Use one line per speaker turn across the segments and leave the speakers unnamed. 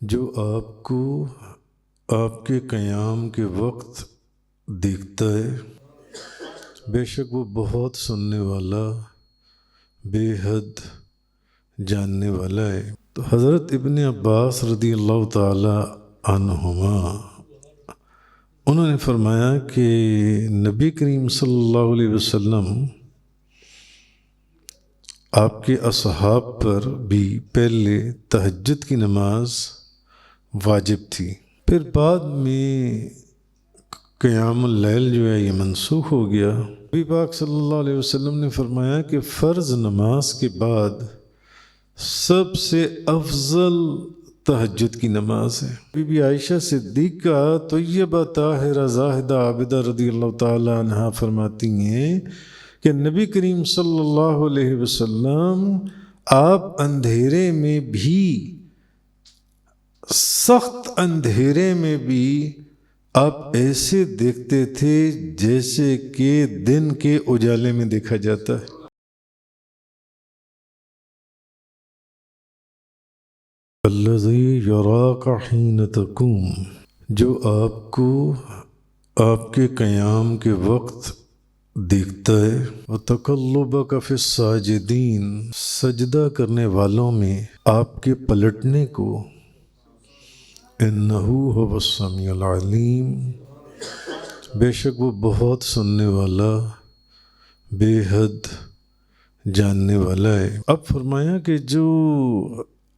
جو آپ کو آپ کے قیام کے وقت دیکھتا ہے، بے شک وہ بہت سننے والا، بے حد جاننے والا ہے۔ تو حضرت ابن عباس رضی اللہ تعالی عنہما انہوں نے فرمایا کہ نبی کریم صلی اللہ علیہ وسلم آپ کے اصحاب پر بھی پہلے تہجد کی نماز واجب تھی، پھر بعد میں قیام اللیل جو ہے یہ منسوخ ہو گیا۔ نبی پاک صلی اللہ علیہ وسلم نے فرمایا کہ فرض نماز کے بعد سب سے افضل تہجد کی نماز ہے۔ بی بی عائشہ صدیقہ طیبہ طاہرہ زاہدہ عابدہ رضی اللہ تعالی عنہا فرماتی ہیں کہ نبی کریم صلی اللہ علیہ وسلم آپ اندھیرے میں بھی، سخت اندھیرے میں بھی آپ ایسے دیکھتے تھے جیسے کہ دن کے اجالے میں دیکھا جاتا ہے۔ الذی یراک حین تقوم، جو آپ کو آپ کے قیام کے وقت دیکھتا ہے، وتقلبک فی الساجدین، سجدہ کرنے والوں میں آپ کے پلٹنے کو، انہ هو السمیع العلیم، بے شک وہ بہت سننے والا، بے حد جاننے والا ہے۔ اب فرمایا کہ جو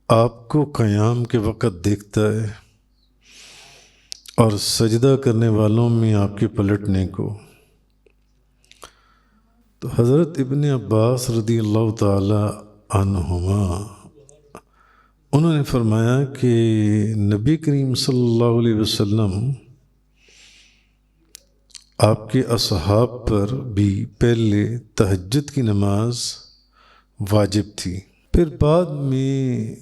آپ کو قیام کے وقت دیکھتا ہے اور سجدہ کرنے والوں میں آپ کے پلٹنے کو، تو حضرت ابن عباس رضی اللہ تعالی عنہما انہوں نے فرمایا کہ نبی کریم صلی اللہ علیہ وسلم آپ کے اصحاب پر بھی پہلے تہجد کی نماز واجب تھی، پھر بعد میں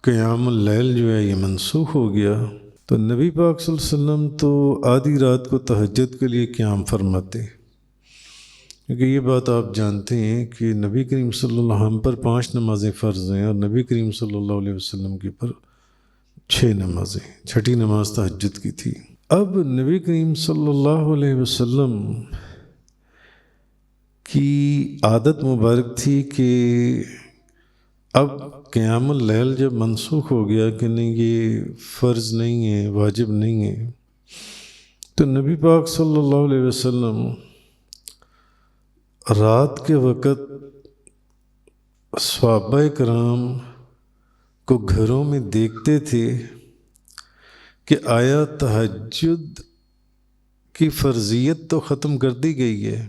قیام اللیل جو ہے یہ منسوخ ہو گیا۔ تو نبی پاک صلی اللہ علیہ وسلم تو آدھی رات کو تہجد کے لیے قیام فرماتے، کیونکہ یہ بات آپ جانتے ہیں کہ نبی کریم صلی اللہ علیہ وسلم پر 5 نمازیں فرض ہیں اور نبی کریم صلی اللہ علیہ وسلم کے پر 6 نمازیں، 6ٹھی نماز تہجد کی تھی۔ اب نبی کریم صلی اللہ علیہ وسلم کی عادت مبارک تھی کہ اب قیام اللیل جب منسوخ ہو گیا کہ نہیں یہ فرض نہیں ہے، واجب نہیں ہے، تو نبی پاک صلی اللہ علیہ وسلم رات کے وقت صحابہ کرام کو گھروں میں دیکھتے تھے کہ آیا تہجد کی فرضیت تو ختم کر دی گئی ہے،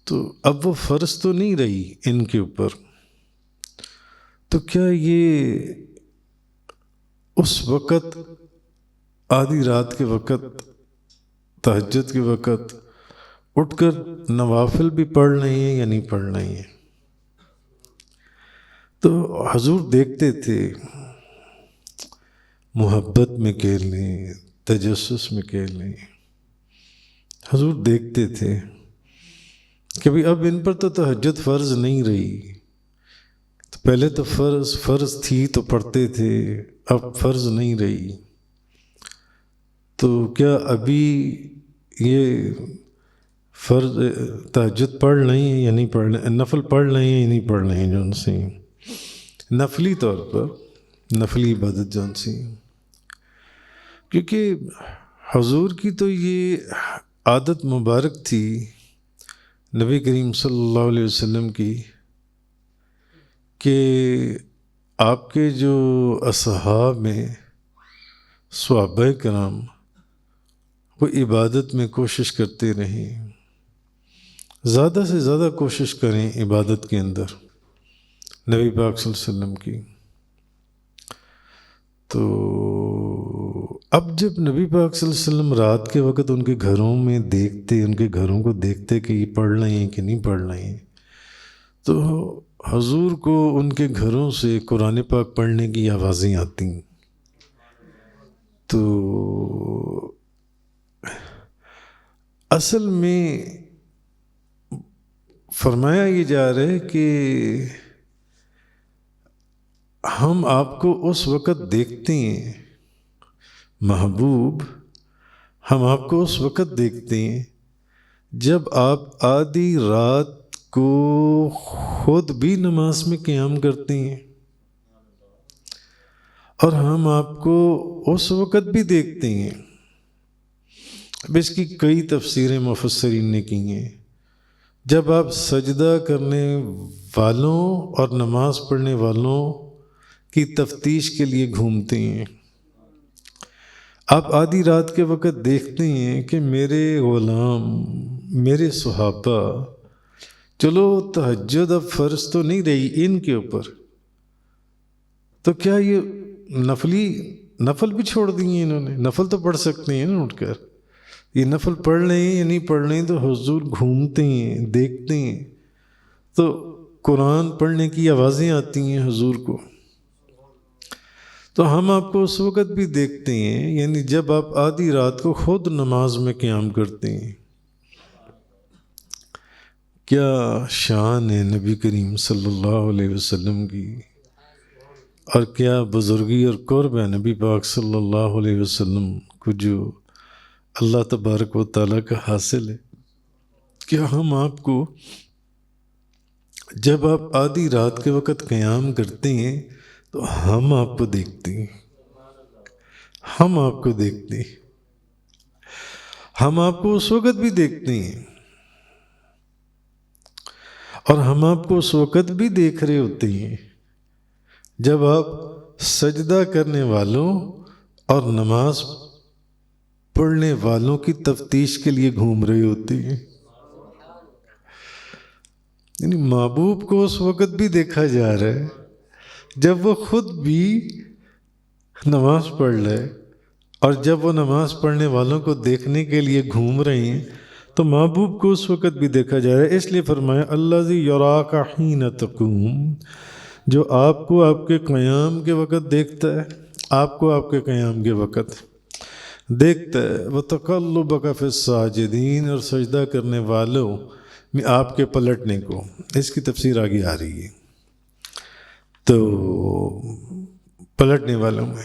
تو اب وہ فرض تو نہیں رہی ان کے اوپر، تو کیا یہ اس وقت آدھی رات کے وقت تہجد کے وقت اٹھ کر نوافل بھی پڑھ رہے ہیں یا نہیں پڑھ رہے ہیں؟ تو حضور دیکھتے تھے، محبت میں کہہ لیں، تجسس میں کہہ لیں، حضور دیکھتے تھے کہ بھئی اب ان پر تو تہجد فرض نہیں رہی، تو پہلے تو فرض تھی تو پڑھتے تھے، اب فرض نہیں رہی، تو کیا ابھی یہ فرض تہجد پڑھ رہے ہیں یا نہیں پڑھ رہے ہیں، نفل پڑھ رہے ہیں یا نہیں پڑھ رہے ہیں، جو ان سے نفلی طور پر نفلی عبادت جو ان سے، کیونکہ حضور کی تو یہ عادت مبارک تھی نبی کریم صلی اللہ علیہ وسلم کی کہ آپ کے جو اصحاب میں صحابہ کرام وہ عبادت میں کوشش کرتے رہیں، زیادہ سے زیادہ کوشش کریں عبادت کے اندر نبی پاک صلی اللہ علیہ وسلم کی۔ تو اب جب نبی پاک صلی اللہ علیہ وسلم رات کے وقت ان کے گھروں میں دیکھتے، ان کے گھروں کو دیکھتے کہ یہ پڑھ رہے ہیں کہ نہیں پڑھ رہے ہیں، تو حضور کو ان کے گھروں سے قرآن پاک پڑھنے کی آوازیں آتی، تو اصل میں فرمایا یہ جا رہا ہے کہ ہم آپ کو اس وقت دیکھتے ہیں محبوب، ہم آپ کو اس وقت دیکھتے ہیں جب آپ آدھی رات کو خود بھی نماز میں قیام کرتے ہیں، اور ہم آپ کو اس وقت بھی دیکھتے ہیں، اب اس کی کئی تفسیریں مفسرین نے کی ہیں، جب آپ سجدہ کرنے والوں اور نماز پڑھنے والوں کی تفتیش کے لیے گھومتے ہیں، آپ آدھی رات کے وقت دیکھتے ہیں کہ میرے غلام، میرے صحابہ، چلو تہجد اب فرض تو نہیں رہی ان کے اوپر، تو کیا یہ نفل بھی چھوڑ دیے انہوں نے؟ نفل تو پڑھ سکتے ہیں نا اٹھ کر، یہ نفل پڑھ لیں یا نہیں پڑھ لیں، تو حضور گھومتے ہیں، دیکھتے ہیں، تو قرآن پڑھنے کی آوازیں آتی ہیں حضور کو، تو ہم آپ کو اس وقت بھی دیکھتے ہیں، یعنی جب آپ آدھی رات کو خود نماز میں قیام کرتے ہیں۔ کیا شان ہے نبی کریم صلی اللہ علیہ وسلم کی، اور کیا بزرگی اور قرب ہے نبی پاک صلی اللہ علیہ وسلم کو جو اللہ تبارک و تعالیٰ کا حاصل ہے۔ کیا ہم آپ کو جب آپ آدھی رات کے وقت قیام کرتے ہیں تو ہم آپ کو دیکھتے ہیں، ہم آپ کو دیکھتے ہیں، ہم آپ کو اس وقت بھی دیکھتے ہیں، اور ہم آپ کو اس وقت بھی دیکھ رہے ہوتے ہیں جب آپ سجدہ کرنے والوں اور نماز پڑھنے والوں کی تفتیش کے لیے گھوم رہے ہوتے ہیں۔ یعنی محبوب کو اس وقت بھی دیکھا جا رہا ہے جب وہ خود بھی نماز پڑھ لے، اور جب وہ نماز پڑھنے والوں کو دیکھنے کے لیے گھوم رہے ہیں تو محبوب کو اس وقت بھی دیکھا جا رہا ہے۔ اس لیے فرمایا الذی یراک حین تقوم، جو آپ کو آپ کے قیام کے وقت دیکھتا ہے، آپ کو آپ کے قیام کے وقت دیکھتا ہے، وَتَقَلُّبَكَ فِي السَّاجِدِينَ، اور سجدہ کرنے والوں میں آپ کے پلٹنے کو۔ اس کی تفسیر آگے آ رہی ہے، تو پلٹنے والوں میں،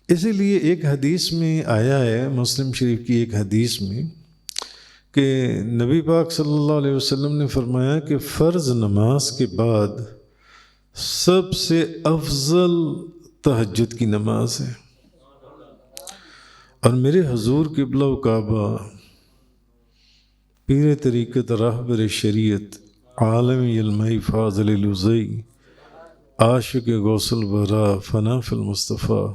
اسی لیے ایک حدیث میں آیا ہے، مسلم شریف کی ایک حدیث میں، کہ نبی پاک صلی اللہ علیہ وسلم نے فرمایا کہ فرض نماز کے بعد سب سے افضل تہجد کی نماز ہے، اور میرے حضور قبلہ و کعبہ، پیر طریقت، راہبر شریعت، عالم علمائی، فاضل لوزئی، عاشق غوث الورا، فنا فی المصطفیٰ،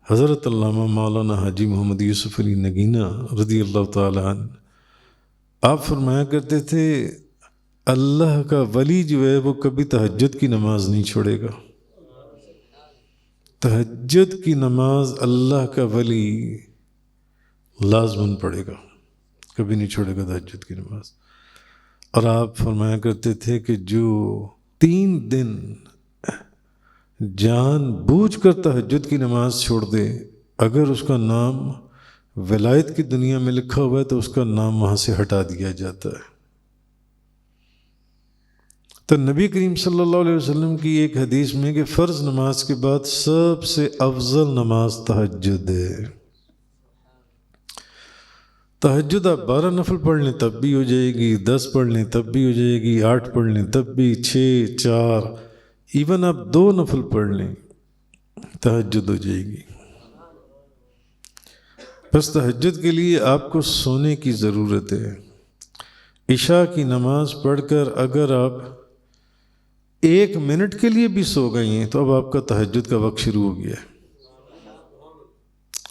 حضرت علامہ مولانا حاجی محمد یوسف علی نگینہ رضی اللہ تعالیٰ عنہ، آپ فرمایا کرتے تھے اللہ کا ولی جو ہے وہ کبھی تہجد کی نماز نہیں چھوڑے گا۔ تہجد کی نماز اللہ کا ولی لازماً پڑھے گا، کبھی نہیں چھوڑے گا تہجد کی نماز۔ اور آپ فرمایا کرتے تھے کہ جو 3 دن جان بوجھ کر تہجد کی نماز چھوڑ دے، اگر اس کا نام ولایت کی دنیا میں لکھا ہوا ہے تو اس کا نام وہاں سے ہٹا دیا جاتا ہے۔ تو نبی کریم صلی اللہ علیہ وسلم کی ایک حدیث میں کہ فرض نماز کے بعد سب سے افضل نماز تہجد ہے۔ تہجد آپ 12 نفل پڑھ لیں تب بھی ہو جائے گی، 10 پڑھ لیں تب بھی ہو جائے گی، 8 پڑھ لیں تب بھی، 6، 4، ایون آپ 2 نفل پڑھ لیں تہجد ہو جائے گی۔ بس تہجد کے لیے آپ کو سونے کی ضرورت ہے۔ عشاء کی نماز پڑھ کر اگر آپ 1 منٹ کے لیے بھی سو گئی ہیں تو اب آپ کا تہجد کا وقت شروع ہو گیا ہے۔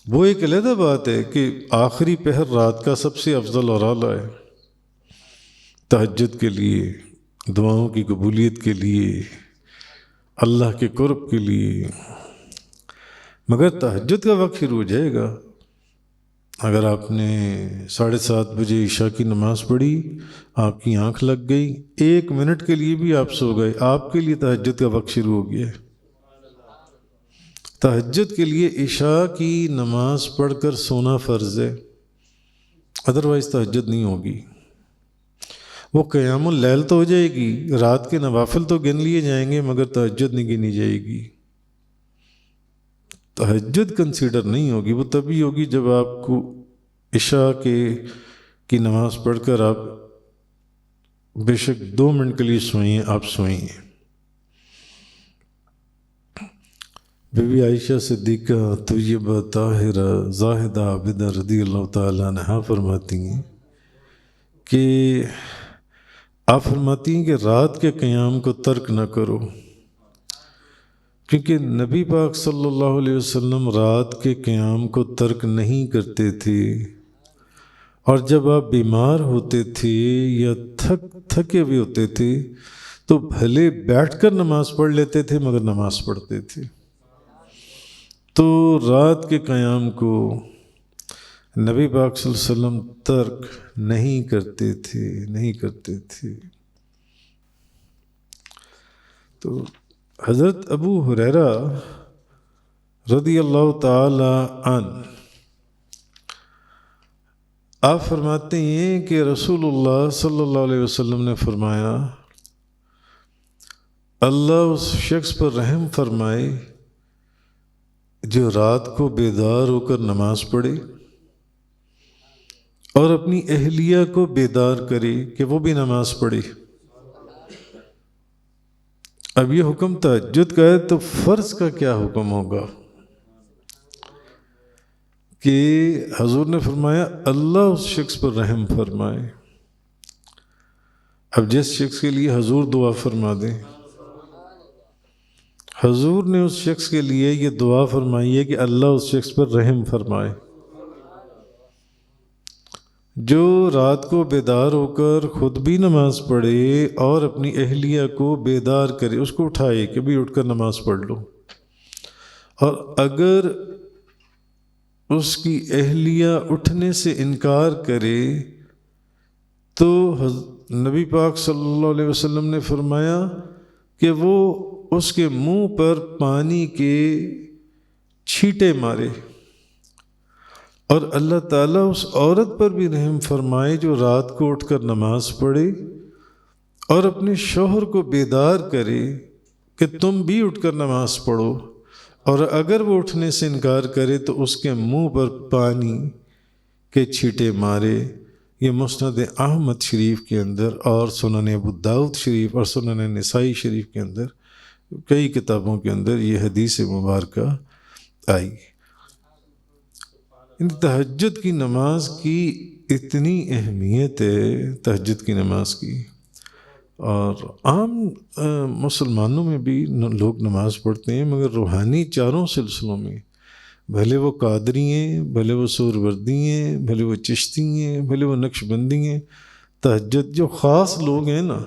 وہ ایک علیحدہ بات ہے کہ آخری پہر رات کا سب سے افضل اور اعلیٰ ہے تہجد کے لیے، دعاؤں کی قبولیت کے لیے، اللہ کے قرب کے لیے، مگر تہجد کا وقت شروع ہو جائے گا۔ اگر آپ نے 7:30 بجے عشاء کی نماز پڑھی، آپ کی آنکھ لگ گئی، 1 منٹ کے لیے بھی آپ سو گئے، آپ کے لیے تہجد کا وقت شروع ہو گیا ہے۔ تہجد کے لیے عشاء کی نماز پڑھ کر سونا فرض ہے، ادروائز تہجد نہیں ہوگی۔ وہ قیام اللیل تو ہو جائے گی، رات کے نوافل تو گن لیے جائیں گے، مگر تہجد نہیں گنی جائے گی۔ تہجد کنسیڈر نہیں ہوگی، وہ تبھی ہوگی جب آپ کو عشاء کی نماز پڑھ کر آپ بے شک 2 منٹ کے لیے سوئیں، آپ سوئیں۔ بی بی عائشہ صدیقہ طیبہ طاہرہ زاہدہ عابدہ رضی اللہ تعالیٰ عنہا فرماتی ہیں کہ آپ فرماتی ہیں کہ رات کے قیام کو ترک نہ کرو، کیونکہ نبی پاک صلی اللہ علیہ وسلم رات کے قیام کو ترک نہیں کرتے تھے، اور جب آپ بیمار ہوتے تھے یا تھکے ہوئے ہوتے تھے تو بھلے بیٹھ کر نماز پڑھ لیتے تھے مگر نماز پڑھتے تھے۔ تو رات کے قیام کو نبی پاک صلی اللہ علیہ وسلم ترک نہیں کرتے تھے۔ تو حضرت ابو ہریرہ رضی اللہ تعالی عنہ آپ فرماتے ہیں کہ رسول اللہ صلی اللہ علیہ وسلم نے فرمایا، اللہ اس شخص پر رحم فرمائے جو رات کو بیدار ہو کر نماز پڑھے اور اپنی اہلیہ کو بیدار کرے کہ وہ بھی نماز پڑھے۔ اب یہ حکم تہجد کا ہے، تو فرض کا کیا حکم ہوگا؟ کہ حضور نے فرمایا اللہ اس شخص پر رحم فرمائے۔ اب جس شخص کے لیے حضور دعا فرما دیں، حضور نے اس شخص کے لیے یہ دعا فرمائی ہے کہ اللہ اس شخص پر رحم فرمائے جو رات کو بیدار ہو کر خود بھی نماز پڑھے اور اپنی اہلیہ کو بیدار کرے، اس کو اٹھائے کہ بھی اٹھ کر نماز پڑھ لو۔ اور اگر اس کی اہلیہ اٹھنے سے انکار کرے تو نبی پاک صلی اللہ علیہ وسلم نے فرمایا کہ وہ اس کے منہ پر پانی کے چھینٹے مارے، اور اللہ تعالیٰ اس عورت پر بھی رحم فرمائے جو رات کو اٹھ کر نماز پڑھے اور اپنے شوہر کو بیدار کرے کہ تم بھی اٹھ کر نماز پڑھو، اور اگر وہ اٹھنے سے انکار کرے تو اس کے منہ پر پانی کے چھینٹے مارے۔ یہ مسند احمد شریف کے اندر اور سنن ابو داؤد شریف اور سنن نسائی شریف کے اندر کئی کتابوں کے اندر یہ حدیث مبارکہ آئی۔ تہجد کی نماز کی اتنی اہمیت ہے، تہجد کی نماز کی، اور عام مسلمانوں میں بھی لوگ نماز پڑھتے ہیں، مگر روحانی چاروں سلسلوں میں، بھلے وہ قادری ہیں، بھلے وہ سہروردی ہیں، بھلے وہ چشتی ہیں، بھلے وہ نقش بندی ہیں، تہجد جو خاص لوگ ہیں نا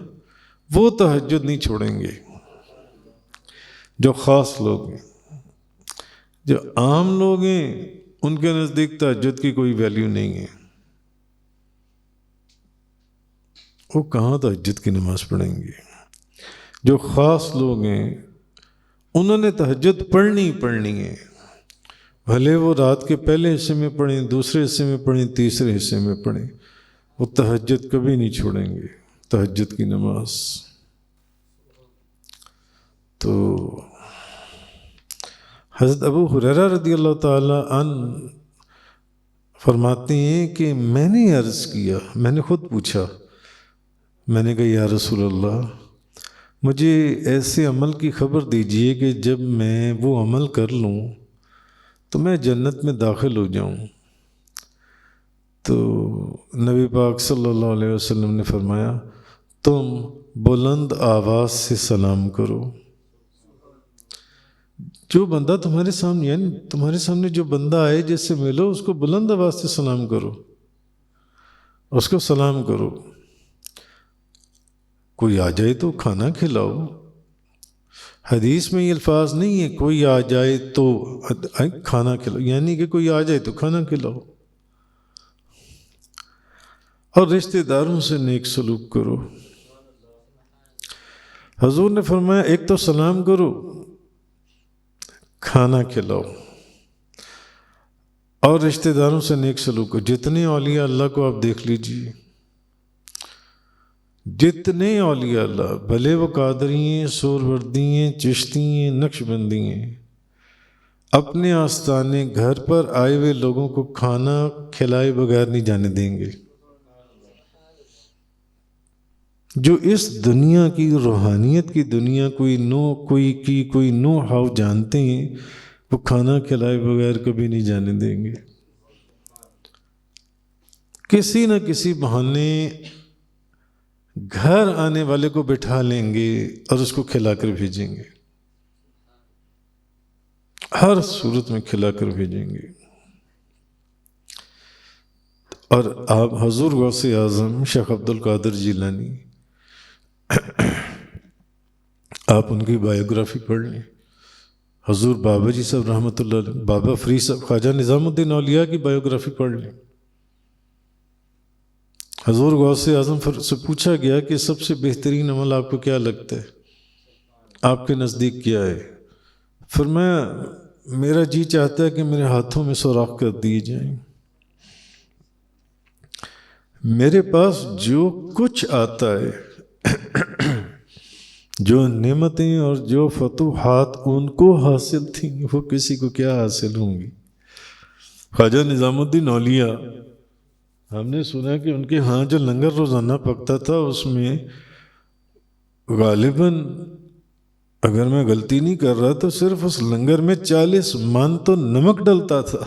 وہ تہجد نہیں چھوڑیں گے۔ جو خاص لوگ ہیں، جو عام لوگ ہیں، ان کے نزدیک تہجد کی کوئی ویلیو نہیں ہے، وہ کہاں تہجد کی نماز پڑھیں گے۔ جو خاص لوگ ہیں انہوں نے تہجد پڑھنی ہے، بھلے وہ رات کے پہلے حصے میں پڑھیں، دوسرے حصے میں پڑھیں، تیسرے حصے میں پڑھیں، وہ تہجد کبھی نہیں چھوڑیں گے، تہجد کی نماز۔ تو حضرت ابو ہریرہ رضی اللہ تعالیٰ عنہ فرماتے ہیں کہ میں نے عرض کیا، میں نے خود پوچھا، میں نے کہا یا رسول اللہ مجھے ایسے عمل کی خبر دیجئے کہ جب میں وہ عمل کر لوں تو میں جنت میں داخل ہو جاؤں۔ تو نبی پاک صلی اللہ علیہ وسلم نے فرمایا تم بلند آواز سے سلام کرو۔ جو بندہ تمہارے سامنے، یعنی تمہارے سامنے جو بندہ آئے جس سے ملو، اس کو بلند آواز سے سلام کرو، اس کو سلام کرو۔ کوئی آ جائے تو کھانا کھلاؤ، حدیث میں یہ الفاظ نہیں ہے کوئی آ جائے تو کھانا کھلاؤ، یعنی کہ کوئی آ جائے تو کھانا کھلاؤ، اور رشتہ داروں سے نیک سلوک کرو۔ حضور نے فرمایا ایک تو سلام کرو، کھانا کھلاؤ، اور رشتہ داروں سے نیک سلوک کرو۔ جتنے اولیاء اللہ کو آپ دیکھ لیجئے، جتنے اولیاء اللہ، بھلے وہ قادری ہیں، سہروردی ہیں، چشتی ہیں، نقش بندی ہیں، اپنے آستانے گھر پر آئے ہوئے لوگوں کو کھانا کھلائے بغیر نہیں جانے دیں گے۔ جو اس دنیا کی روحانیت کی دنیا کوئی نو ہاؤ جانتے ہیں، وہ کھانا کھلائے بغیر کبھی نہیں جانے دیں گے۔ کسی نہ کسی بہانے گھر آنے والے کو بٹھا لیں گے اور اس کو کھلا کر بھیجیں گے، ہر صورت میں کھلا کر بھیجیں گے۔ اور آپ حضور غوث اعظم شیخ عبد القادر جیلانی، آپ ان کی بایوگرافی پڑھ لیں، حضور بابا جی صاحب رحمۃ اللہ علیہ، بابا فرید صاحب، خواجہ نظام الدین اولیاء کی بایوگرافی پڑھ لیں۔ حضور غوث اعظم سے پوچھا گیا کہ سب سے بہترین عمل آپ کو کیا لگتا ہے، آپ کے نزدیک کیا ہے؟ فرمایا میرا جی چاہتا ہے کہ میرے ہاتھوں میں سوراخ کر دیے جائیں، میرے پاس جو کچھ آتا ہے، جو نعمتیں اور جو فتوحات ان کو حاصل تھیں، وہ کسی کو کیا حاصل ہوں گی۔ خواجہ نظام الدین اولیاء، ہم نے سنا کہ ان کے ہاں جو لنگر روزانہ پکتا تھا اس میں غالباً، اگر میں غلطی نہیں کر رہا تو صرف اس لنگر میں 40 من تو نمک ڈلتا تھا۔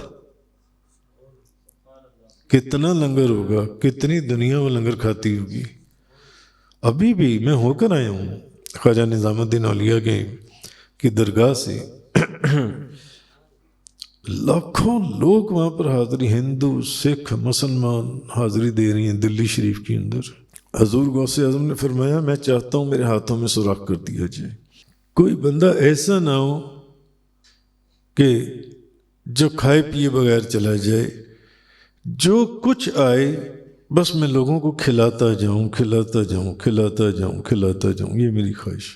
کتنا لنگر ہوگا، کتنی دنیا وہ لنگر کھاتی ہوگی۔ ابھی بھی میں ہو کر آیا ہوں خواجہ نظام الدین اولیاء کی درگاہ سے، لاکھوں لوگ وہاں پر حاضری، ہندو، سکھ، مسلمان حاضری دے رہی ہیں دلی شریف کے اندر۔ حضور غوث اعظم نے فرمایا میں چاہتا ہوں میرے ہاتھوں میں سوراخ کر دیا جائے، کوئی بندہ ایسا نہ ہو کہ جو کھائے پیے بغیر چلا جائے، جو کچھ آئے بس میں لوگوں کو کھلاتا جاؤں کھلاتا جاؤں کھلاتا جاؤں کھلاتا جاؤں، یہ میری خواہش۔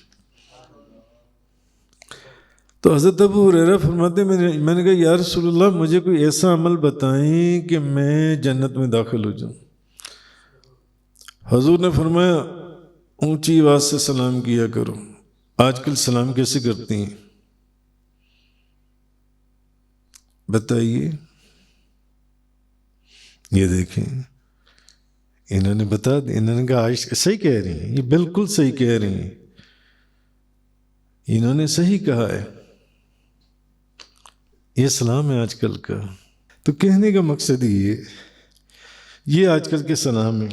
تو حضرت ابو ہریرہ فرماتے ہیں میں نے کہا یا رسول اللہ مجھے کوئی ایسا عمل بتائیں کہ میں جنت میں داخل ہو جاؤں۔ حضور نے فرمایا اونچی آواز سے سلام کیا کرو۔ آج کل سلام کیسے کرتی ہیں بتائیے؟ یہ دیکھیں انہوں نے بتا دیا، انہوں نے کہا آج صحیح کہہ رہی ہیں، یہ بالکل صحیح کہہ رہی ہیں، انہوں نے صحیح کہا ہے، یہ سلام ہے آج کل کا۔ تو کہنے کا مقصد یہ آج کل کے سلام ہے۔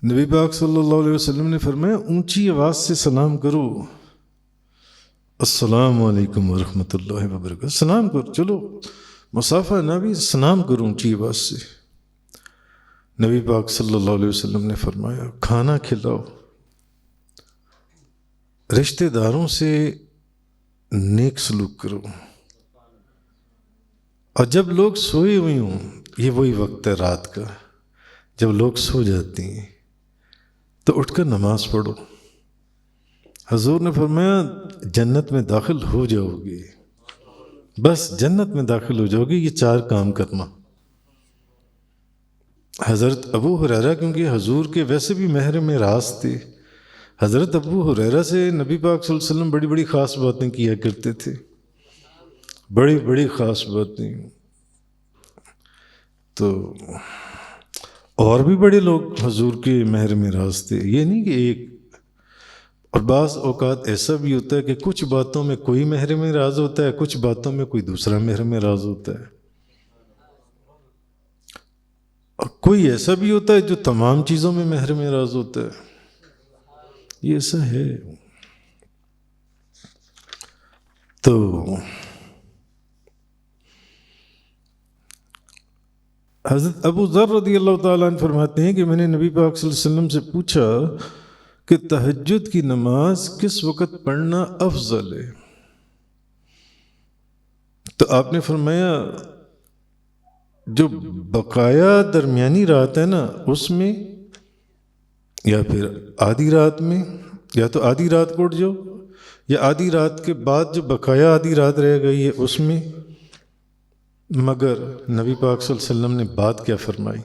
نبی پاک صلی اللہ علیہ وسلم نے فرمایا اونچی آواز سے سلام کرو، السلام علیکم ورحمۃ اللہ وبرکاتہ، سلام کرو، چلو مصافحہ نہ بھی سلام کرو اونچی آواز سے۔ نبی پاک صلی اللہ علیہ وسلم نے فرمایا کھانا کھلاؤ، رشتہ داروں سے نیک سلوک کرو، اور جب لوگ سوئے ہوئے ہوں، یہ وہی وقت ہے رات کا جب لوگ سو جاتے ہیں، تو اٹھ کر نماز پڑھو۔ حضور نے فرمایا جنت میں داخل ہو جاؤ گے، بس جنت میں داخل ہو جاؤ گے، یہ 4 کام کرنا۔ حضرت ابو ہریرہ کیونکہ حضور کے ویسے بھی محرم راز تھے، حضرت ابو ہریرہ سے نبی پاک صلی اللہ علیہ وسلم بڑی بڑی خاص باتیں کیا کرتے تھے، بڑی بڑی خاص باتیں۔ تو اور بھی بڑے لوگ حضور کے محرم راز تھے، یہ نہیں کہ ایک، اور بعض اوقات ایسا بھی ہوتا ہے کہ کچھ باتوں میں کوئی محرم راز ہوتا ہے، کچھ باتوں میں کوئی دوسرا محرم راز ہوتا ہے، اور کوئی ایسا بھی ہوتا ہے جو تمام چیزوں میں محرم راز ہوتا ہے، یہ ایسا ہے۔ تو حضرت ابو ذر رضی اللہ تعالیٰ عنہ فرماتے ہیں کہ میں نے نبی پاک صلی اللہ علیہ وسلم سے پوچھا کہ تہجد کی نماز کس وقت پڑھنا افضل ہے؟ تو آپ نے فرمایا جو بقایا درمیانی رات ہے نا اس میں، یا پھر آدھی رات میں، یا تو آدھی رات کو اٹھ جاؤ، یا آدھی رات کے بعد جو بقایا آدھی رات رہ گئی ہے اس میں۔ مگر نبی پاک صلی اللہ علیہ وسلم نے بات کیا فرمائی؟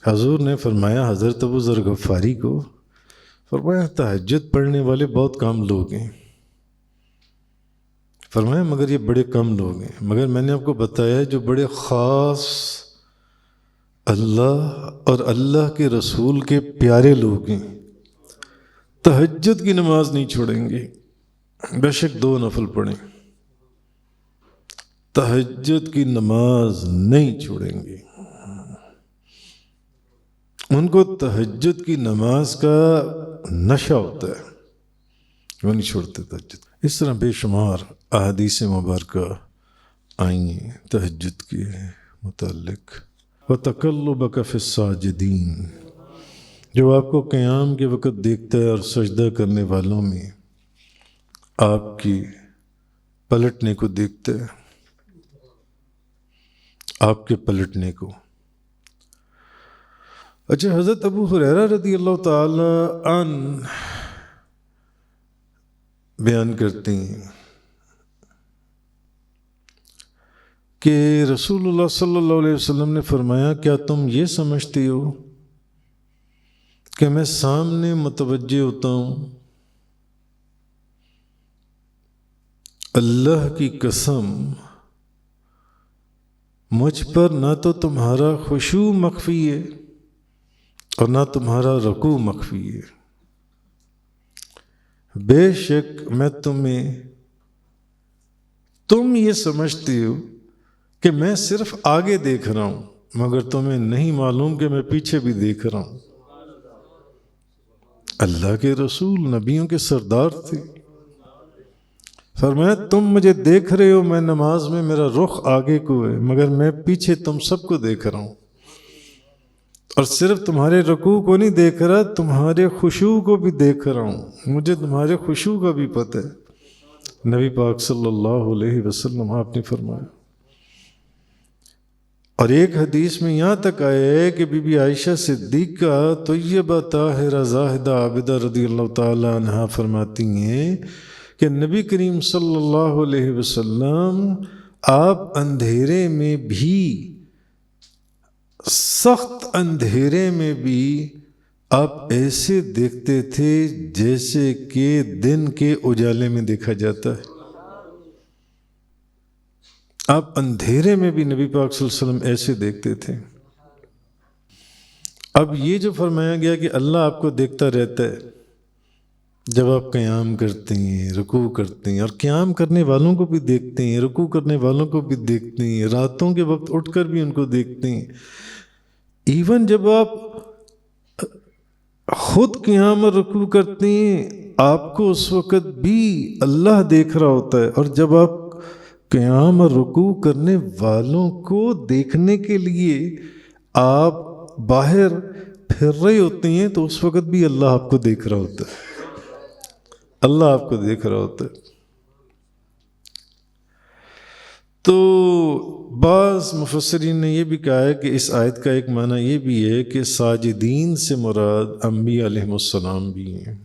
حضور نے فرمایا حضرت ابو ذر غفاری کو فرمایا تہجد پڑھنے والے بہت کم لوگ ہیں. فرمایا مگر یہ بڑے کم لوگ ہیں. مگر میں نے آپ کو بتایا جو بڑے خاص اللہ اور اللہ کے رسول کے پیارے لوگ ہیں تہجد کی نماز نہیں چھوڑیں گے، بے شک 2 نفل پڑھیں، تہجد کی نماز نہیں چھوڑیں گے. ان کو تہجد کی نماز کا نشہ ہوتا ہے، وہ نہیں چھوڑتے تہجد. اس طرح بے شمار احادیث مبارکہ آئی ہیں تہجد کے متعلق. وَتَقَلُّبَكَ فِي السَّاجِدِينَ، جو آپ کو قیام کے وقت دیکھتا ہے اور سجدہ کرنے والوں میں آپ کی پلٹنے کو دیکھتا ہے، آپ کے پلٹنے کو. اچھا، حضرت ابو ہریرہ رضی اللہ تعالی عنہ بیان کرتے ہیں کہ رسول اللہ صلی اللہ علیہ وسلم نے فرمایا کیا تم یہ سمجھتے ہو کہ میں سامنے متوجہ ہوتا ہوں؟ اللہ کی قسم مجھ پر نہ تو تمہارا خشوع مخفی ہے اور نہ تمہارا رکوع مخفی ہے. بے شک میں تم یہ سمجھتے ہو کہ میں صرف آگے دیکھ رہا ہوں، مگر تمہیں نہیں معلوم کہ میں پیچھے بھی دیکھ رہا ہوں. اللہ کے رسول نبیوں کے سردار تھے. فرمایا تم مجھے دیکھ رہے ہو، میں نماز میں میرا رخ آگے کو ہے، مگر میں پیچھے تم سب کو دیکھ رہا ہوں. اور صرف تمہارے رکوع کو نہیں دیکھ رہا، تمہارے خشوع کو بھی دیکھ رہا ہوں. مجھے تمہارے خشوع کا بھی پتہ ہے. نبی پاک صلی اللہ علیہ وسلم آپ نے فرمایا. اور ایک حدیث میں یہاں تک آیا ہے کہ بی بی عائشہ صدیقہ طیبہ طاہرہ زاہدہ عابدہ رضی اللہ تعالی عنہا فرماتی ہیں کہ نبی کریم صلی اللہ علیہ وسلم آپ اندھیرے میں بھی، سخت اندھیرے میں بھی آپ ایسے دیکھتے تھے جیسے کہ دن کے اجالے میں دیکھا جاتا ہے. آپ اندھیرے میں بھی نبی پاک صلی اللہ علیہ وسلم ایسے دیکھتے تھے. اب یہ جو فرمایا گیا کہ اللہ آپ کو دیکھتا رہتا ہے جب آپ قیام کرتے ہیں، رکوع کرتے ہیں، اور قیام کرنے والوں کو بھی دیکھتے ہیں، رکوع کرنے والوں کو بھی دیکھتے ہیں، راتوں کے وقت اٹھ کر بھی ان کو دیکھتے ہیں. ایون جب آپ خود قیام اور رکوع کرتے ہیں آپ کو اس وقت بھی اللہ دیکھ رہا ہوتا ہے. اور جب آپ قیام اور رکوع کرنے والوں کو دیکھنے کے لیے آپ باہر پھر رہے ہوتے ہیں تو اس وقت بھی اللہ آپ کو دیکھ رہا ہوتا ہے. اللہ آپ کو دیکھ رہا ہوتا ہے. تو بعض مفسرین نے یہ بھی کہا ہے کہ اس آیت کا ایک معنی یہ بھی ہے کہ ساجدین سے مراد انبیاء علیہ السلام بھی ہیں.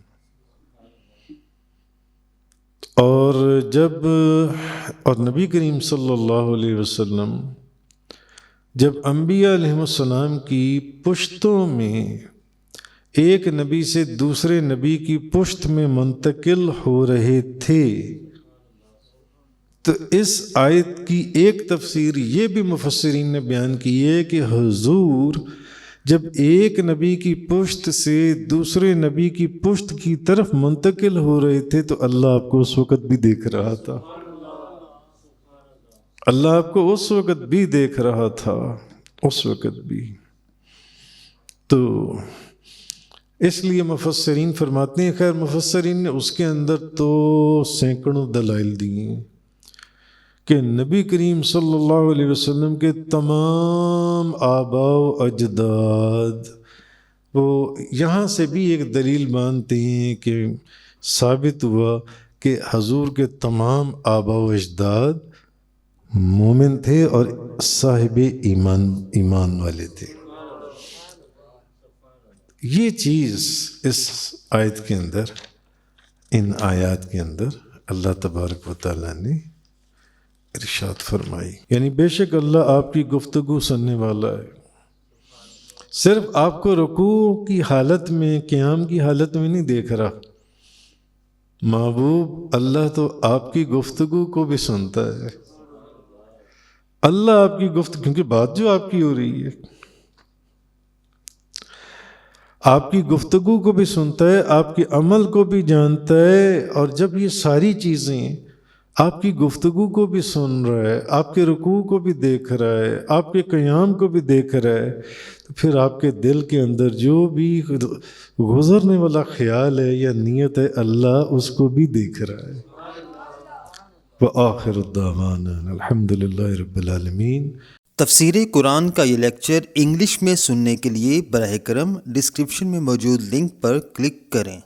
اور نبی کریم صلی اللہ علیہ وسلم جب انبیاء علیہ السلام کی پشتوں میں ایک نبی سے دوسرے نبی کی پشت میں منتقل ہو رہے تھے تو اس آیت کی ایک تفسیر یہ بھی مفسرین نے بیان کی ہے کہ حضور جب ایک نبی کی پشت سے دوسرے نبی کی پشت کی طرف منتقل ہو رہے تھے تو اللہ آپ کو اس وقت بھی دیکھ رہا تھا. اللہ آپ کو اس وقت بھی دیکھ رہا تھا، اس وقت بھی. تو اس لیے مفسرین فرماتے ہیں، خیر مفسرین نے اس کے اندر تو سینکڑوں دلائل دیے ہیں کہ نبی کریم صلی اللہ علیہ وسلم کے تمام آباء و اجداد وہ یہاں سے بھی ایک دلیل مانتے ہیں کہ ثابت ہوا کہ حضور کے تمام آباء و اجداد مومن تھے اور صاحب ایمان والے تھے. یہ چیز اس آیت کے اندر، ان آیات کے اندر اللہ تبارک و تعالیٰ نے ارشاد فرمائی. یعنی بے شک اللہ آپ کی گفتگو سننے والا ہے. صرف آپ کو رکوع کی حالت میں، قیام کی حالت میں نہیں دیکھ رہا، محبوب اللہ تو آپ کی گفتگو کو بھی سنتا ہے، اللہ آپ کی گفتگو، کیونکہ بات جو آپ کی ہو رہی ہے، آپ کی گفتگو کو بھی سنتا ہے، آپ کے عمل کو بھی جانتا ہے، اور جب یہ ساری چیزیں آپ کی گفتگو کو بھی سن رہا ہے، آپ کے رکوع کو بھی دیکھ رہا ہے، آپ کے قیام کو بھی دیکھ رہا ہے، تو پھر آپ کے دل کے اندر جو بھی گزرنے والا خیال ہے یا نیت ہے، اللہ اس کو بھی دیکھ رہا ہے۔ وآخر الدعوانا الحمدللہ رب العالمین۔
تفسیر قرآن کا یہ لیکچر انگلش میں سننے کے لیے براہ کرم ڈسکرپشن میں موجود لنک پر کلک کریں۔